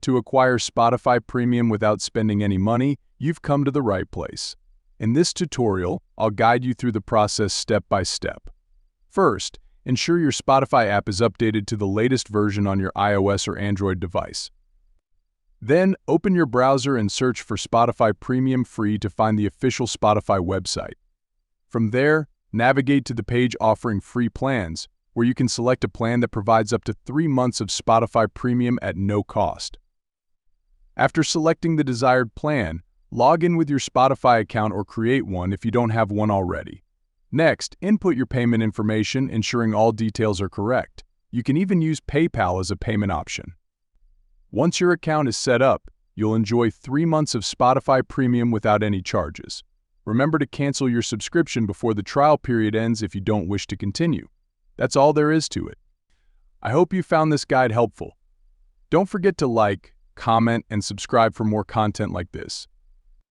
To acquire Spotify Premium without spending any money, you've come to the right place. In this tutorial, I'll guide you through the process step by step. First, ensure your Spotify app is updated to the latest version on your iOS or Android device. Then, open your browser and search for Spotify Premium Free to find the official Spotify website. From there, navigate to the page offering free plans, where you can select a plan that provides up to 3 months of Spotify Premium at no cost. After selecting the desired plan, log in with your Spotify account or create one if you don't have one already. Next, input your payment information, ensuring all details are correct. You can even use PayPal as a payment option. Once your account is set up, you'll enjoy 3 months of Spotify Premium without any charges. Remember to cancel your subscription before the trial period ends if you don't wish to continue. That's all there is to it. I hope you found this guide helpful. Don't forget to like, comment, and subscribe for more content like this.